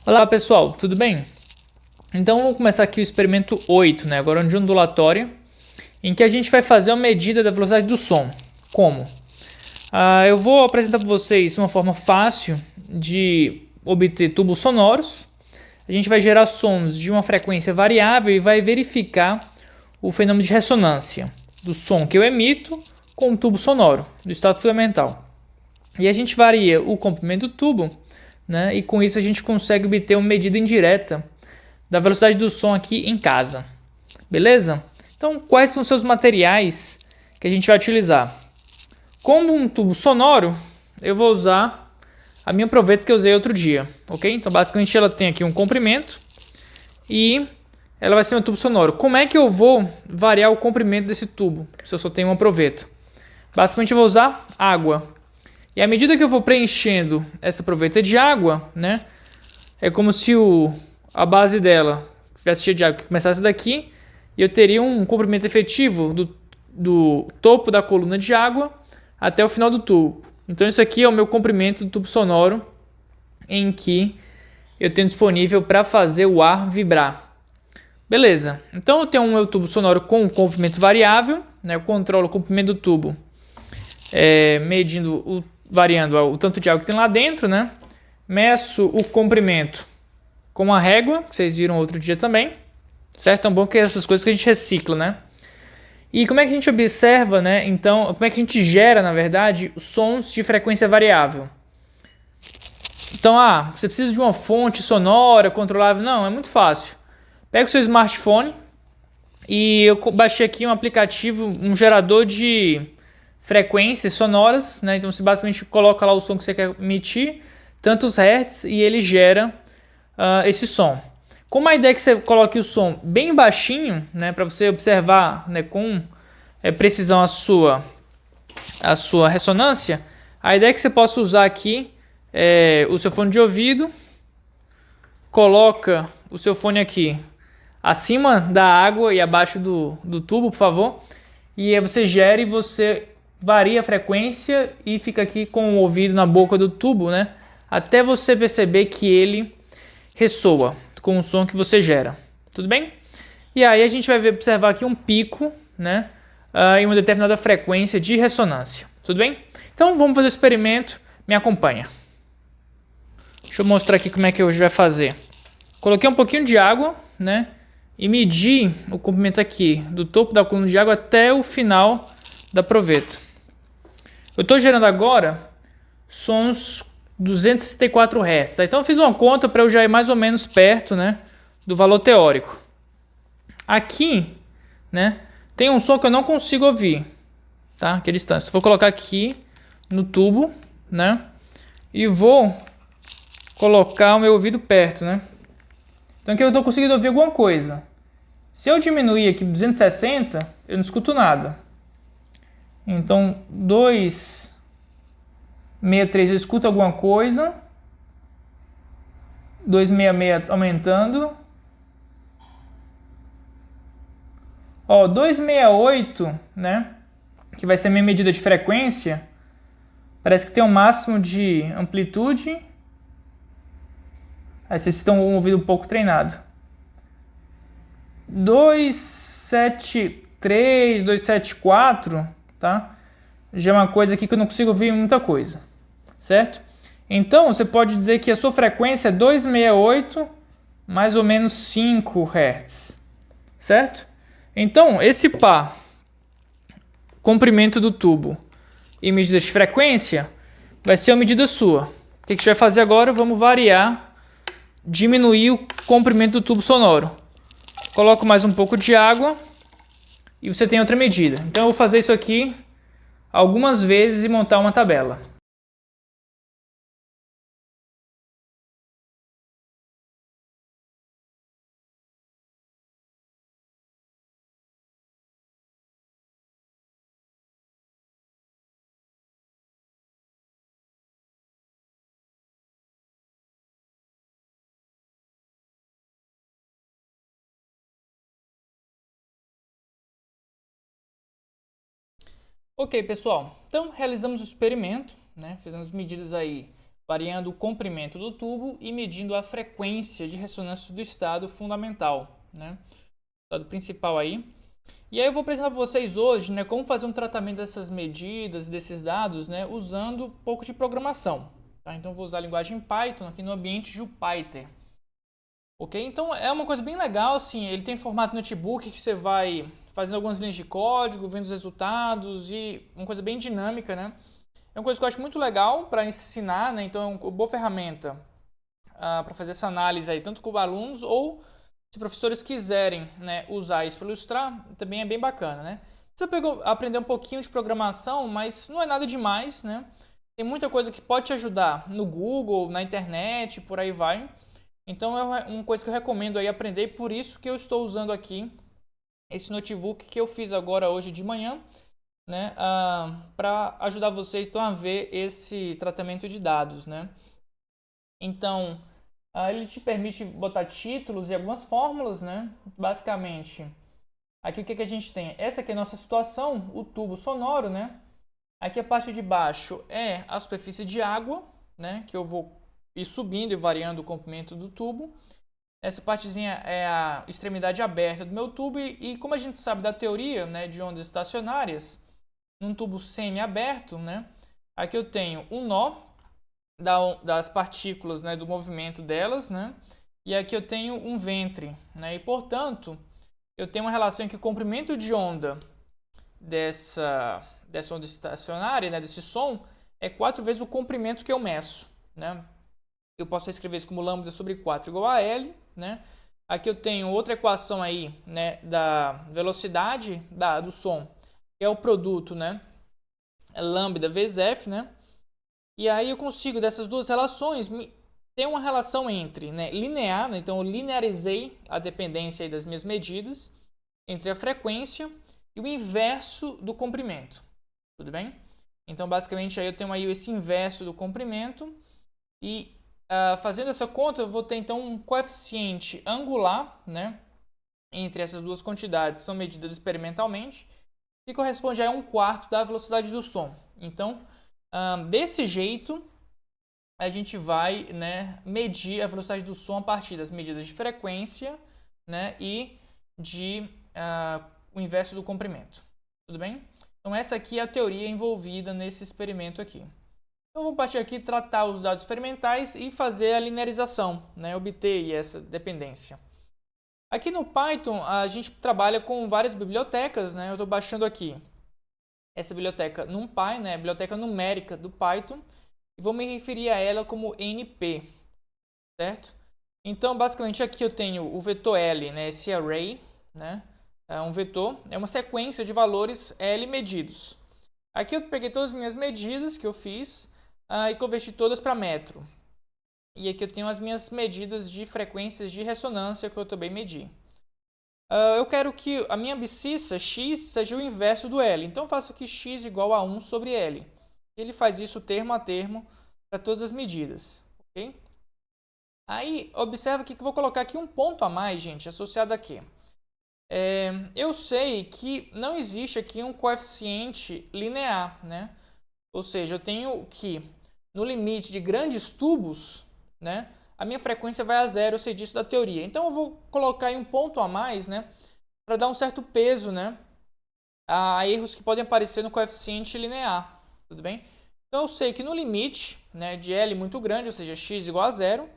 Olá pessoal, tudo bem? Então vamos começar aqui o experimento 8, né? Agora de ondulatória, em que a gente vai fazer uma medida da velocidade do som. Como? Eu vou apresentar para vocês uma forma fácil de obter tubos sonoros. A gente vai gerar sons de uma frequência variável e vai verificar o fenômeno de ressonância do som que eu emito com o tubo sonoro do estado fundamental. E a gente varia o comprimento do tubo, né? E com isso a gente consegue obter uma medida indireta da velocidade do som aqui em casa. Beleza? Então, quais são os seus materiais que a gente vai utilizar? Como um tubo sonoro, eu vou usar a minha proveta que eu usei outro dia, ok? Então, basicamente, ela tem aqui um comprimento e ela vai ser um tubo sonoro. Como é que eu vou variar o comprimento desse tubo, se eu só tenho uma proveta? Basicamente, eu vou usar água. E à medida que eu vou preenchendo essa proveta de água, né, é como se a base dela tivesse cheia de água que começasse daqui e eu teria um comprimento efetivo do topo da coluna de água até o final do tubo. Então isso aqui é o meu comprimento do tubo sonoro em que eu tenho disponível para fazer o ar vibrar. Beleza, então eu tenho o meu tubo sonoro com um comprimento variável, né? Eu controlo o comprimento do tubo variando o tanto de água que tem lá dentro, né? Meço o comprimento com uma régua, que vocês viram outro dia também, certo? Então, bom que é essas coisas que a gente recicla, né? E como é que a gente observa, né? Então, como é que a gente gera, na verdade, sons de frequência variável? Então, você precisa de uma fonte sonora controlável? Não, é muito fácil. Pega o seu smartphone e eu baixei aqui um aplicativo, um gerador de frequências sonoras, né? Então você basicamente coloca lá o som que você quer emitir, tantos hertz, e ele gera esse som. Como a ideia é que você coloque o som bem baixinho, né, para você observar, né, com precisão a sua ressonância, a ideia é que você possa usar aqui o seu fone de ouvido, coloca o seu fone aqui acima da água e abaixo do tubo, por favor, e aí você gera e você varia a frequência e fica aqui com o ouvido na boca do tubo, né, até você perceber que ele ressoa com o som que você gera. Tudo bem? E aí a gente vai observar aqui um pico, né, em uma determinada frequência de ressonância. Tudo bem? Então vamos fazer o experimento. Me acompanha. Deixa eu mostrar aqui como é que a gente vai fazer. Coloquei um pouquinho de água, né, e medi o comprimento aqui do topo da coluna de água até o final da proveta. Eu estou gerando agora sons 264 Hz. Tá? Então eu fiz uma conta para eu já ir mais ou menos perto, né, do valor teórico. Aqui, né, tem um som que eu não consigo ouvir, tá? Que é distância. Vou colocar aqui no tubo, né, e vou colocar o meu ouvido perto, né. Então aqui eu estou conseguindo ouvir alguma coisa. Se eu diminuir aqui 260, eu não escuto nada. Então 263 eu escuto alguma coisa. 266 aumentando. Ó, 268, né? Que vai ser a minha medida de frequência. Parece que tem um máximo de amplitude. Aí vocês estão com o ouvido um pouco treinado. 273, 274, tá? Já é uma coisa aqui que eu não consigo ouvir muita coisa, certo? Então você pode dizer que a sua frequência é 268, mais ou menos 5 Hz, certo? Então esse par, comprimento do tubo e medida de frequência, vai ser uma medida sua. O que a gente vai fazer agora? Vamos variar, diminuir o comprimento do tubo sonoro. Coloco mais um pouco de água e você tem outra medida. Então eu vou fazer isso aqui algumas vezes e montar uma tabela. Ok, pessoal. Então realizamos o experimento, né? Fizemos medidas aí variando o comprimento do tubo e medindo a frequência de ressonância do estado fundamental, né? Estado principal aí. E aí eu vou apresentar para vocês hoje, né, como fazer um tratamento dessas medidas, desses dados, né, usando um pouco de programação. Tá? Então eu vou usar a linguagem Python aqui no ambiente Jupyter. Ok? Então é uma coisa bem legal, assim, ele tem formato notebook que você vai fazendo algumas linhas de código, vendo os resultados e uma coisa bem dinâmica, né? É uma coisa que eu acho muito legal para ensinar, né? Então é uma boa ferramenta para fazer essa análise aí, tanto com alunos ou se professores quiserem, né, usar isso para ilustrar, também é bem bacana, né? Você aprender um pouquinho de programação, mas não é nada demais, né? Tem muita coisa que pode te ajudar no Google, na internet, por aí vai. Então é uma coisa que eu recomendo aí aprender, por isso que eu estou usando aqui esse notebook que eu fiz agora hoje de manhã, né, para ajudar vocês então, a ver esse tratamento de dados, né? Então, ele te permite botar títulos e algumas fórmulas, né? Basicamente, aqui o que a gente tem? Essa aqui é a nossa situação, o tubo sonoro, né? Aqui a parte de baixo é a superfície de água, né? Que eu vou ir subindo e variando o comprimento do tubo. Essa partezinha é a extremidade aberta do meu tubo e como a gente sabe da teoria, né, de ondas estacionárias, num tubo semi-aberto, né? Aqui eu tenho um nó das partículas, né, do movimento delas, né? E aqui eu tenho um ventre, né? E portanto, eu tenho uma relação em que o comprimento de onda dessa onda estacionária, né, desse som, é 4 vezes o comprimento que eu meço, né? Eu posso escrever isso como lambda sobre 4 igual a L, né? Aqui eu tenho outra equação aí, né, da velocidade do som, que é o produto, né, lambda vezes F, né? E aí eu consigo dessas duas relações ter uma relação entre, né, linear, né? Então eu linearizei a dependência aí das minhas medidas entre a frequência e o inverso do comprimento. Tudo bem? Então basicamente aí eu tenho aí esse inverso do comprimento e fazendo essa conta eu vou ter então um coeficiente angular, né, entre essas duas quantidades que são medidas experimentalmente, que corresponde a 1/4 da velocidade do som. Então desse jeito a gente vai, né, medir a velocidade do som a partir das medidas de frequência, né, e de o inverso do comprimento. Tudo bem? Então essa aqui é a teoria envolvida nesse experimento aqui. Então vamos partir aqui, tratar os dados experimentais e fazer a linearização, né, obter essa dependência. Aqui no Python a gente trabalha com várias bibliotecas, né? Eu estou baixando aqui essa biblioteca NumPy, né, a biblioteca numérica do Python, e vou me referir a ela como NP, certo? Então, basicamente aqui eu tenho o vetor L, né, esse array, né, é um vetor, é uma sequência de valores L medidos. Aqui eu peguei todas as minhas medidas que eu fiz e converti todas para metro. E aqui eu tenho as minhas medidas de frequências de ressonância que eu também medi. Eu quero que a minha abscissa x seja o inverso do L. Então eu faço aqui x igual a 1 sobre L. Ele faz isso termo a termo para todas as medidas. Okay? Aí observa aqui que eu vou colocar aqui um ponto a mais, gente, associado aqui. Eu sei que não existe aqui um coeficiente linear, né? Ou seja, eu tenho que, no limite de grandes tubos, né, a minha frequência vai a zero, eu sei disso da teoria. Então eu vou colocar aí um ponto a mais, né, para dar um certo peso, né, a erros que podem aparecer no coeficiente linear, tudo bem? Então eu sei que no limite, né, de L muito grande, ou seja, x igual a zero,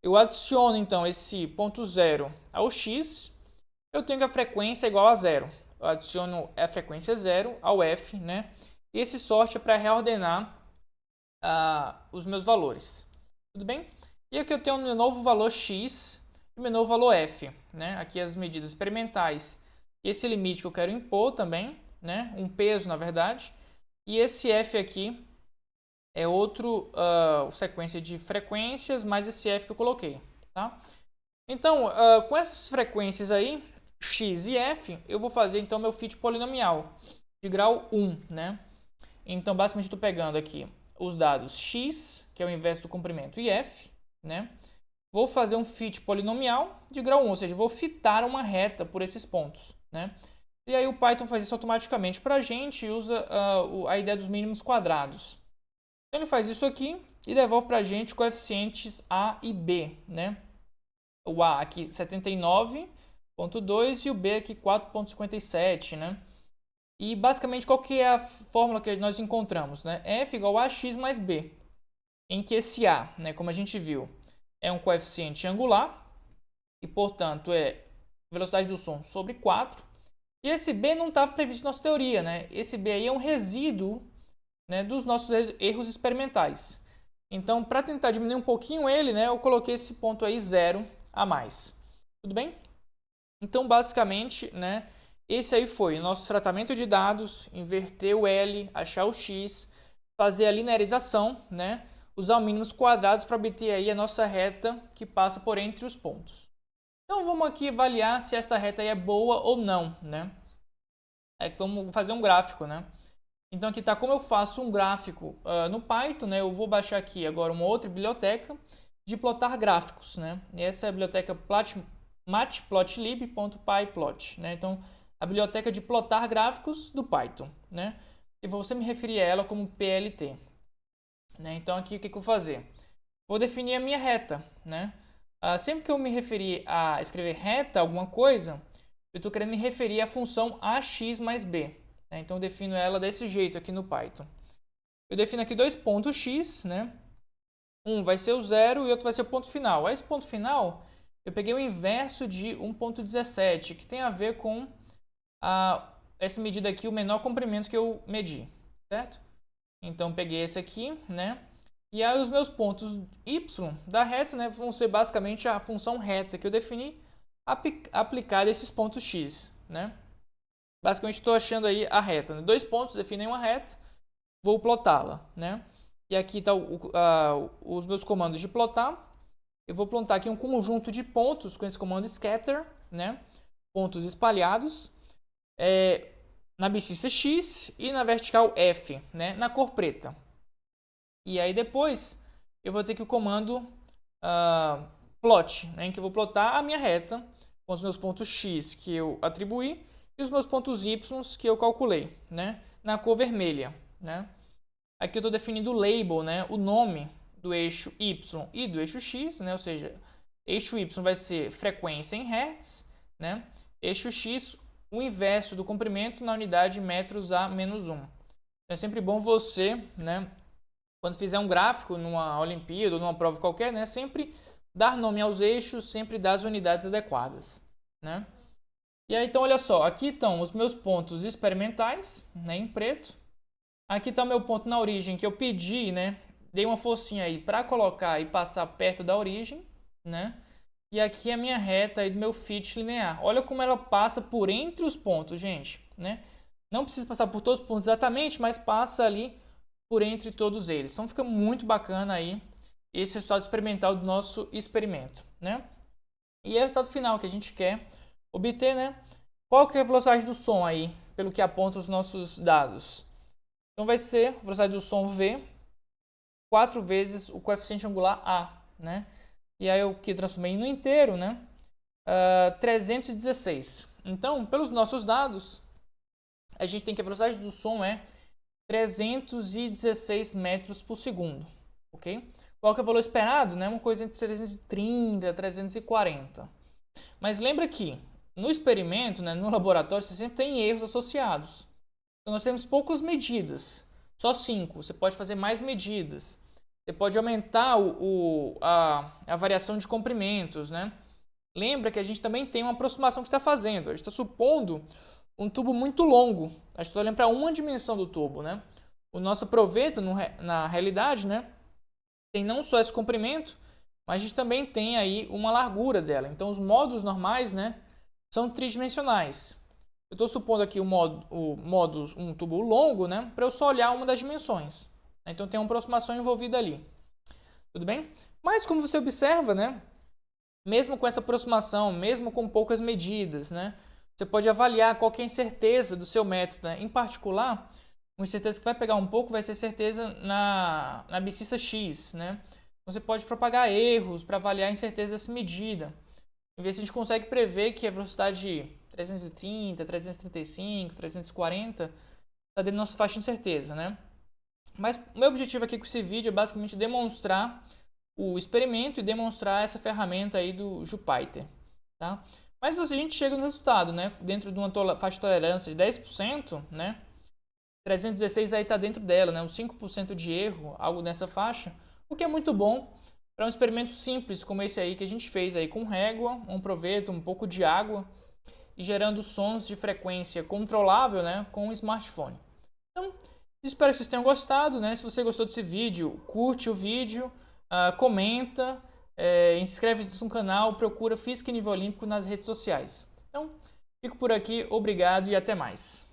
eu adiciono então esse ponto zero ao x, eu tenho que a frequência é igual a zero. Eu adiciono a frequência zero ao f, né? E esse sorte é para reordenar os meus valores. Tudo bem? E aqui eu tenho o meu novo valor x e o meu novo valor f, né? Aqui as medidas experimentais. Esse limite que eu quero impor também, né? Um peso, na verdade. E esse f aqui é outro sequência de frequências mais esse f que eu coloquei, tá? Então, com essas frequências aí, x e f, eu vou fazer então meu fit polinomial de grau 1, né? Então, basicamente, estou pegando aqui os dados x, que é o inverso do comprimento, e f, né? Vou fazer um fit polinomial de grau 1, ou seja, vou fitar uma reta por esses pontos, né? E aí o Python faz isso automaticamente para a gente e usa a ideia dos mínimos quadrados. Então, ele faz isso aqui, e devolve para a gente coeficientes A e B, né? O A aqui 79,2 e o B aqui 4,57, né? E basicamente qual que é a fórmula que nós encontramos, né? F igual a x mais b, em que esse A, né, como a gente viu, é um coeficiente angular e, portanto, é velocidade do som sobre 4. E esse B não estava previsto na nossa teoria, né? Esse B aí é um resíduo, né, dos nossos erros experimentais. Então, para tentar diminuir um pouquinho ele, né, eu coloquei esse ponto aí 0 a mais. Tudo bem? Então, basicamente, né, esse aí foi o nosso tratamento de dados, inverter o L, achar o X, fazer a linearização, né, usar o mínimos quadrados para obter aí a nossa reta que passa por entre os pontos. Então, vamos aqui avaliar se essa reta aí é boa ou não, né? Vamos fazer um gráfico, né? Então aqui está como eu faço um gráfico no Python, né? Eu vou baixar aqui agora uma outra biblioteca de plotar gráficos, né? E essa é a biblioteca matplotlib.pyplot, né? Então a biblioteca de plotar gráficos do Python, né? E vou sempre me referir a ela como PLT, né? Então aqui o que eu vou fazer? Vou definir a minha reta, né? Sempre que eu me referir a escrever reta alguma coisa, eu estou querendo me referir à função ax mais b. Né? Então eu defino ela desse jeito aqui no Python. Eu defino aqui dois pontos x, né? Um vai ser o zero e outro vai ser o ponto final. Esse ponto final, eu peguei o inverso de 1,17, que tem a ver com essa medida aqui, o menor comprimento que eu medi, certo? Então peguei esse aqui, né? E aí os meus pontos y da reta, né, vão ser basicamente a função reta que eu defini aplicada a esses pontos x, né? Basicamente estou achando aí a reta, né? Dois pontos definem uma reta, vou plotá-la, né? E aqui está os meus comandos de plotar. Eu vou plotar aqui um conjunto de pontos com esse comando scatter, né? Pontos espalhados na abscissa x e na vertical f, né? Na cor preta. E aí depois eu vou ter que o comando plot, né, em que eu vou plotar a minha reta com os meus pontos x que eu atribuí e os meus pontos y que eu calculei, né, na cor vermelha, né. Aqui eu estou definindo o label, né, o nome do eixo y e do eixo x, né, ou seja, eixo y vai ser frequência em hertz, né, eixo x o inverso do comprimento na unidade metros a menos 1. É sempre bom você, né, quando fizer um gráfico numa Olimpíada ou numa prova qualquer, né, sempre dar nome aos eixos, sempre dar as unidades adequadas, né? E aí, então, olha só, aqui estão os meus pontos experimentais, né, em preto. Aqui está o meu ponto na origem que eu pedi, né, dei uma forcinha aí para colocar e passar perto da origem, né? E aqui a minha reta aí do meu fit linear. Olha como ela passa por entre os pontos, gente, né? Não precisa passar por todos os pontos exatamente, mas passa ali por entre todos eles. Então fica muito bacana aí esse resultado experimental do nosso experimento, né? E é o resultado final que a gente quer obter, né? Qual que é a velocidade do som aí, pelo que apontam os nossos dados? Então vai ser a velocidade do som V 4 vezes o coeficiente angular A, né? E aí eu que transformei no inteiro, né? 316. Então, pelos nossos dados, a gente tem que a velocidade do som é 316 metros por segundo, ok? Qual que é o valor esperado? Né? Uma coisa entre 330 e 340. Mas lembra que no experimento, né, no laboratório, você sempre tem erros associados. Então nós temos poucas medidas, só 5. Você pode fazer mais medidas. Você pode aumentar a variação de comprimentos, né? Lembra que a gente também tem uma aproximação que está fazendo. A gente está supondo um tubo muito longo. A gente está olhando para uma dimensão do tubo, né? O nosso proveito, na realidade, né, tem não só esse comprimento, mas a gente também tem aí uma largura dela. Então, os módulos normais, né, são tridimensionais. Eu estou supondo aqui um tubo longo, né, para eu só olhar uma das dimensões. Então, tem uma aproximação envolvida ali. Tudo bem? Mas, como você observa, né, mesmo com essa aproximação, mesmo com poucas medidas, né, você pode avaliar qual que é a incerteza do seu método, né? Em particular, uma incerteza que vai pegar um pouco vai ser certeza na abscissa x, né? Você pode propagar erros para avaliar a incerteza dessa medida. E ver se a gente consegue prever que a velocidade 330, 335, 340 está dentro da nossa faixa de incerteza, né? Mas o meu objetivo aqui com esse vídeo é basicamente demonstrar o experimento e demonstrar essa ferramenta aí do Jupyter, tá? Mas se a gente chega no resultado, né, dentro de uma faixa de tolerância de 10%, né, 316 aí está dentro dela, né, uns 5% de erro, algo nessa faixa, o que é muito bom para um experimento simples como esse aí que a gente fez aí com régua, um proveito, um pouco de água e gerando sons de frequência controlável, né, com o smartphone. Então, espero que vocês tenham gostado, né? Se você gostou desse vídeo, curte o vídeo, comenta, inscreve-se no canal, procura Física em Nível Olímpico nas redes sociais. Então, fico por aqui, obrigado e até mais.